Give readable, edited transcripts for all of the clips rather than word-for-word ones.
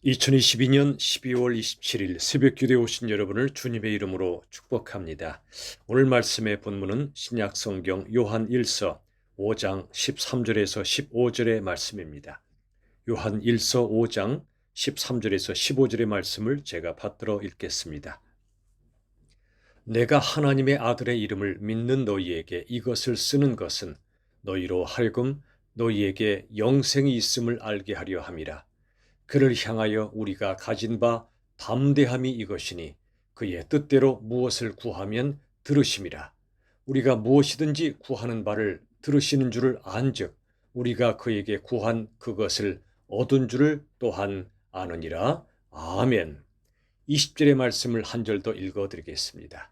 2022년 12월 27일 새벽기도에 오신 여러분을 주님의 이름으로 축복합니다. 오늘 말씀의 본문은 신약성경 요한 1서 5장 13절에서 15절의 말씀입니다. 요한 1서 5장 13절에서 15절의 말씀을 제가 받들어 읽겠습니다. 내가 하나님의 아들의 이름을 믿는 너희에게 이것을 쓰는 것은 너희로 하여금 너희에게 영생이 있음을 알게 하려 함이라. 그를 향하여 우리가 가진 바 담대함이 이것이니 그의 뜻대로 무엇을 구하면 들으심이라. 우리가 무엇이든지 구하는 바를 들으시는 줄을 안즉 우리가 그에게 구한 그것을 얻은 줄을 또한 아느니라. 아멘. 20절의 말씀을 한 절 더 읽어드리겠습니다.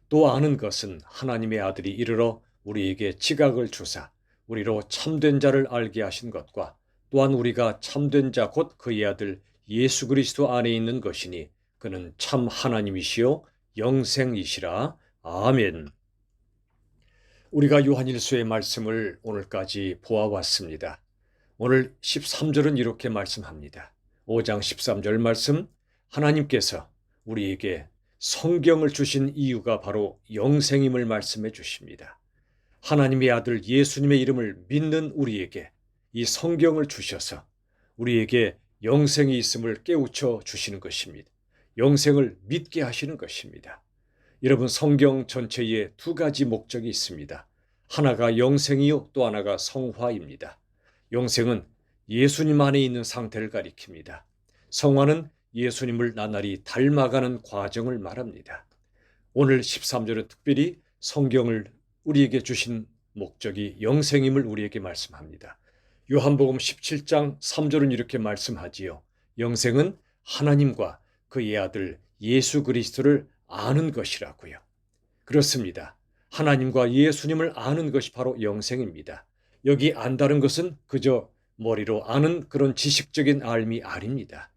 또 아는 것은 하나님의 아들이 이르러 우리에게 지각을 주사 우리로 참된 자를 알게 하신 것과 또한 우리가 참된 자 곧 그의 아들 예수 그리스도 안에 있는 것이니 그는 참 하나님이시요 영생이시라. 아멘. 우리가 요한일서의 말씀을 오늘까지 보아왔습니다. 오늘 13절은 이렇게 말씀합니다. 5장 13절 말씀, 하나님께서 우리에게 성경을 주신 이유가 바로 영생임을 말씀해 주십니다. 하나님의 아들 예수님의 이름을 믿는 우리에게 이 성경을 주셔서 우리에게 영생이 있음을 깨우쳐 주시는 것입니다. 영생을 믿게 하시는 것입니다. 여러분, 성경 전체에 두 가지 목적이 있습니다. 하나가 영생이요, 또 하나가 성화입니다. 영생은 예수님 안에 있는 상태를 가리킵니다. 성화는 예수님을 나날이 닮아가는 과정을 말합니다. 오늘 13절은 특별히 성경을 우리에게 주신 목적이 영생임을 우리에게 말씀합니다. 요한복음 17장 3절은 이렇게 말씀하지요. 영생은 하나님과 그의 아들 예수 그리스도를 아는 것이라고요. 그렇습니다. 하나님과 예수님을 아는 것이 바로 영생입니다. 여기 안다는 것은 그저 머리로 아는 그런 지식적인 알미 아닙니다.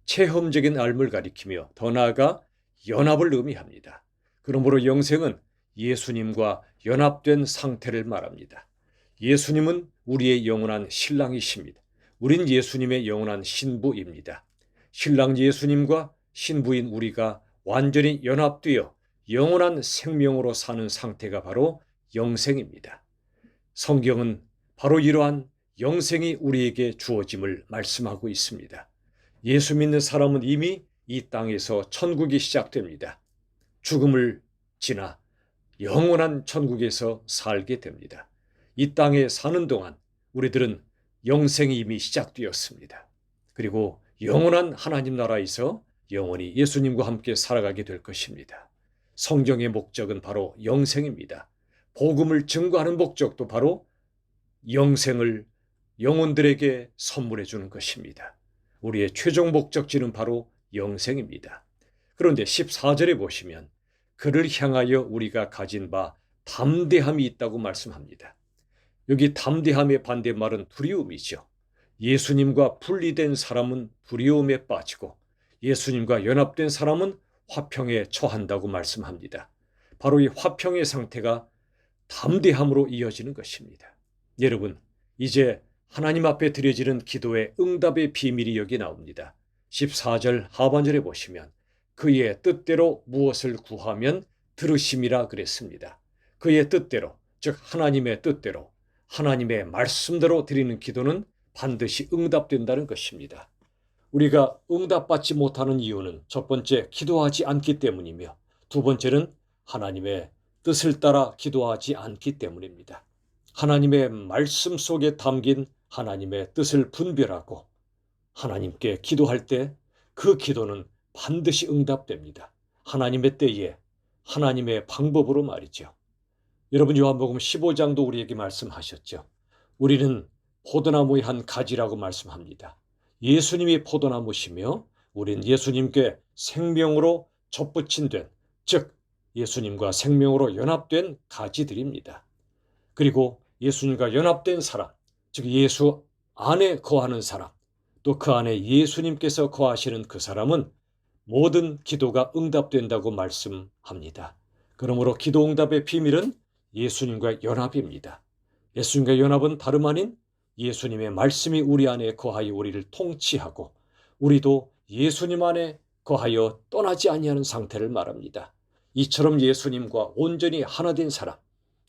체험적인 알을 가리키며 더 나아가 연합을 의미합니다. 그러므로 영생은 예수님과 연합된 상태를 말합니다. 예수님은 우리의 영원한 신랑이십니다. 우린 예수님의 영원한 신부입니다. 신랑 예수님과 신부인 우리가 완전히 연합되어 영원한 생명으로 사는 상태가 바로 영생입니다. 성경은 바로 이러한 영생이 우리에게 주어짐을 말씀하고 있습니다. 예수 믿는 사람은 이미 이 땅에서 천국이 시작됩니다. 죽음을 지나 영원한 천국에서 살게 됩니다. 이 땅에 사는 동안 우리들은 영생이 이미 시작되었습니다. 그리고 영원한 하나님 나라에서 영원히 예수님과 함께 살아가게 될 것입니다. 성경의 목적은 바로 영생입니다. 복음을 증거하는 목적도 바로 영생을 영혼들에게 선물해 주는 것입니다. 우리의 최종 목적지는 바로 영생입니다. 그런데 14절에 보시면 그를 향하여 우리가 가진 바 담대함이 있다고 말씀합니다. 여기 담대함의 반대말은 두려움이죠. 예수님과 분리된 사람은 두려움에 빠지고 예수님과 연합된 사람은 화평에 처한다고 말씀합니다. 바로 이 화평의 상태가 담대함으로 이어지는 것입니다. 여러분, 이제 하나님 앞에 드려지는 기도의 응답의 비밀이 여기 나옵니다. 14절 하반절에 보시면 그의 뜻대로 무엇을 구하면 들으심이라 그랬습니다. 그의 뜻대로, 즉 하나님의 뜻대로, 하나님의 말씀대로 드리는 기도는 반드시 응답된다는 것입니다. 우리가 응답받지 못하는 이유는 첫 번째, 기도하지 않기 때문이며 두 번째는 하나님의 뜻을 따라 기도하지 않기 때문입니다. 하나님의 말씀 속에 담긴 하나님의 뜻을 분별하고 하나님께 기도할 때 그 기도는 반드시 응답됩니다. 하나님의 때에 하나님의 방법으로 말이죠. 여러분, 요한복음 15장도 우리에게 말씀하셨죠. 우리는 포도나무의 한 가지라고 말씀합니다. 예수님이 포도나무시며 우린 예수님께 생명으로 접붙인 된, 즉 예수님과 생명으로 연합된 가지들입니다. 그리고 예수님과 연합된 사람, 즉 예수 안에 거하는 사람, 또 그 안에 예수님께서 거하시는 그 사람은 모든 기도가 응답된다고 말씀합니다. 그러므로 기도 응답의 비밀은 예수님과 연합입니다. 예수님과 연합은 다름 아닌 예수님의 말씀이 우리 안에 거하여 우리를 통치하고 우리도 예수님 안에 거하여 떠나지 아니하는 상태를 말합니다. 이처럼 예수님과 온전히 하나 된 사람,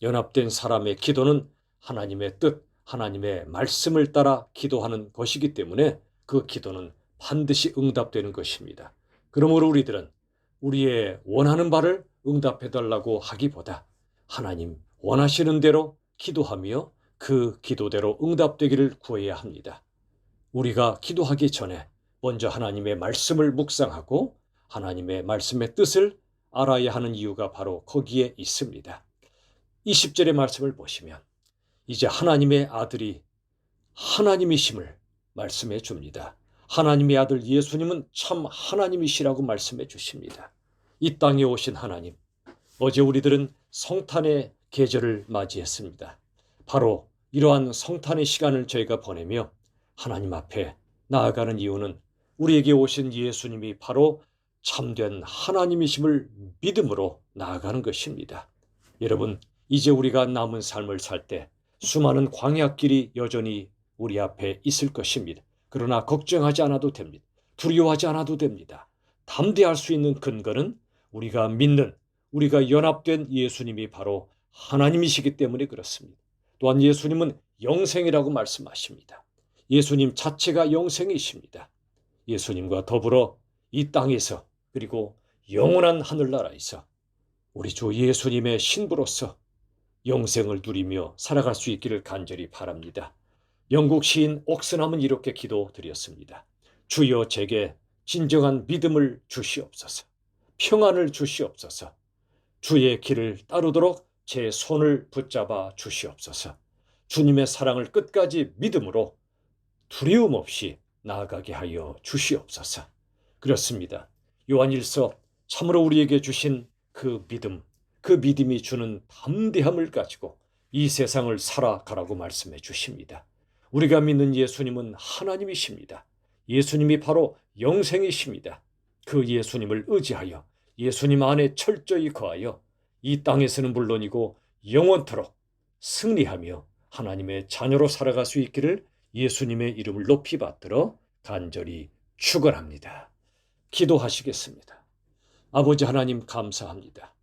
연합된 사람의 기도는 하나님의 뜻, 하나님의 말씀을 따라 기도하는 것이기 때문에 그 기도는 반드시 응답되는 것입니다. 그러므로 우리들은 우리의 원하는 바를 응답해달라고 하기보다 하나님 원하시는 대로 기도하며 그 기도대로 응답되기를 구해야 합니다. 우리가 기도하기 전에 먼저 하나님의 말씀을 묵상하고 하나님의 말씀의 뜻을 알아야 하는 이유가 바로 거기에 있습니다. 20절의 말씀을 보시면 이제 하나님의 아들이 하나님이심을 말씀해 줍니다. 하나님의 아들 예수님은 참 하나님이시라고 말씀해 주십니다. 이 땅에 오신 하나님, 어제 우리들은 성탄의 계절을 맞이했습니다. 바로 이러한 성탄의 시간을 저희가 보내며 하나님 앞에 나아가는 이유는 우리에게 오신 예수님이 바로 참된 하나님이심을 믿음으로 나아가는 것입니다. 여러분, 이제 우리가 남은 삶을 살 때 수많은 광야길이 여전히 우리 앞에 있을 것입니다. 그러나 걱정하지 않아도 됩니다. 두려워하지 않아도 됩니다. 담대할 수 있는 근거는 우리가 믿는, 우리가 연합된 예수님이 바로 하나님이시기 때문에 그렇습니다. 또한 예수님은 영생이라고 말씀하십니다. 예수님 자체가 영생이십니다. 예수님과 더불어 이 땅에서 그리고 영원한 하늘나라에서 우리 주 예수님의 신부로서 영생을 누리며 살아갈 수 있기를 간절히 바랍니다. 영국 시인 옥스남은 이렇게 기도드렸습니다. 주여 제게 진정한 믿음을 주시옵소서. 평안을 주시옵소서. 주의 길을 따르도록 제 손을 붙잡아 주시옵소서. 주님의 사랑을 끝까지 믿음으로 두려움 없이 나아가게 하여 주시옵소서. 그렇습니다. 요한일서 참으로 우리에게 주신 그 믿음, 그 믿음이 주는 담대함을 가지고 이 세상을 살아가라고 말씀해 주십니다. 우리가 믿는 예수님은 하나님이십니다. 예수님이 바로 영생이십니다. 그 예수님을 의지하여 예수님 안에 철저히 거하여 이 땅에서는 물론이고 영원토록 승리하며 하나님의 자녀로 살아갈 수 있기를 예수님의 이름을 높이 받들어 간절히 축원합니다. 기도하시겠습니다. 아버지 하나님 감사합니다.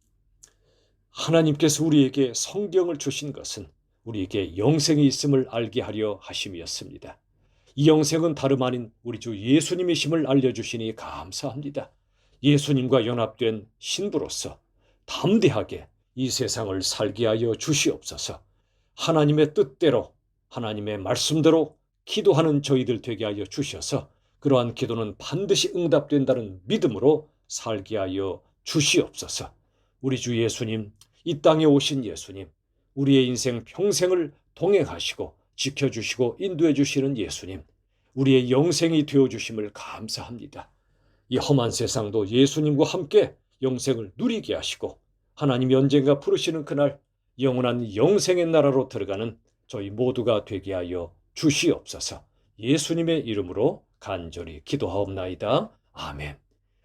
하나님께서 우리에게 성경을 주신 것은 우리에게 영생이 있음을 알게 하려 하심이었습니다. 이 영생은 다름 아닌 우리 주 예수님이심을 알려주시니 감사합니다. 예수님과 연합된 신부로서 담대하게 이 세상을 살게 하여 주시옵소서. 하나님의 뜻대로 하나님의 말씀대로 기도하는 저희들 되게 하여 주셔서 그러한 기도는 반드시 응답된다는 믿음으로 살게 하여 주시옵소서. 우리 주 예수님, 이 땅에 오신 예수님, 우리의 인생 평생을 동행하시고 지켜주시고 인도해 주시는 예수님, 우리의 영생이 되어주심을 감사합니다. 이 험한 세상도 예수님과 함께 영생을 누리게 하시고 하나님이 언젠가 부르시는 그날 영원한 영생의 나라로 들어가는 저희 모두가 되게 하여 주시옵소서. 예수님의 이름으로 간절히 기도하옵나이다. 아멘.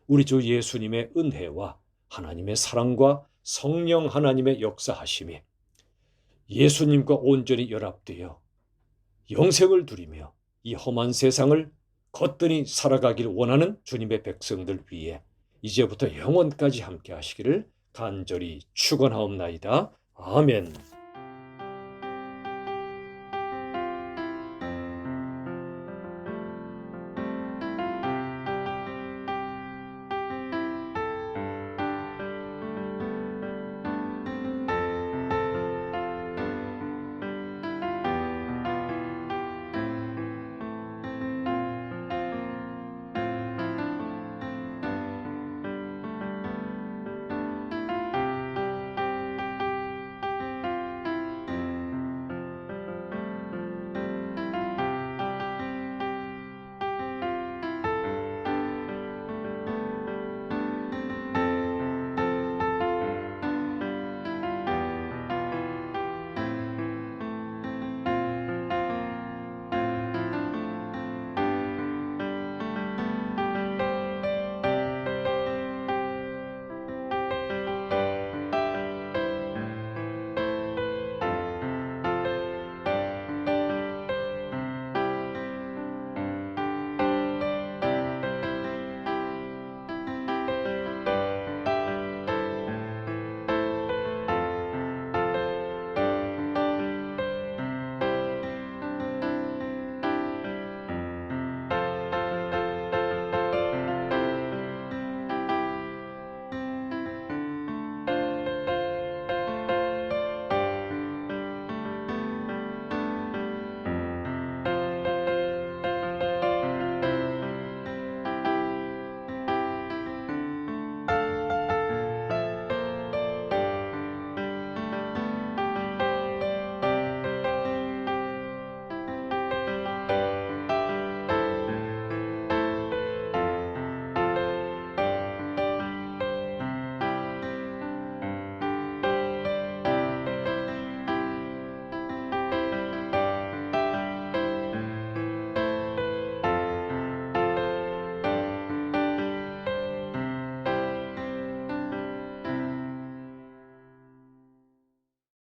우리 주 예수님의 은혜와 하나님의 사랑과 성령 하나님의 역사하심이 예수님과 온전히 연합되어 영생을 누리며 이 험한 세상을 거뜬히 살아가길 원하는 주님의 백성들 위해 이제부터 영원까지 함께 하시기를 간절히 축원하옵나이다. 아멘.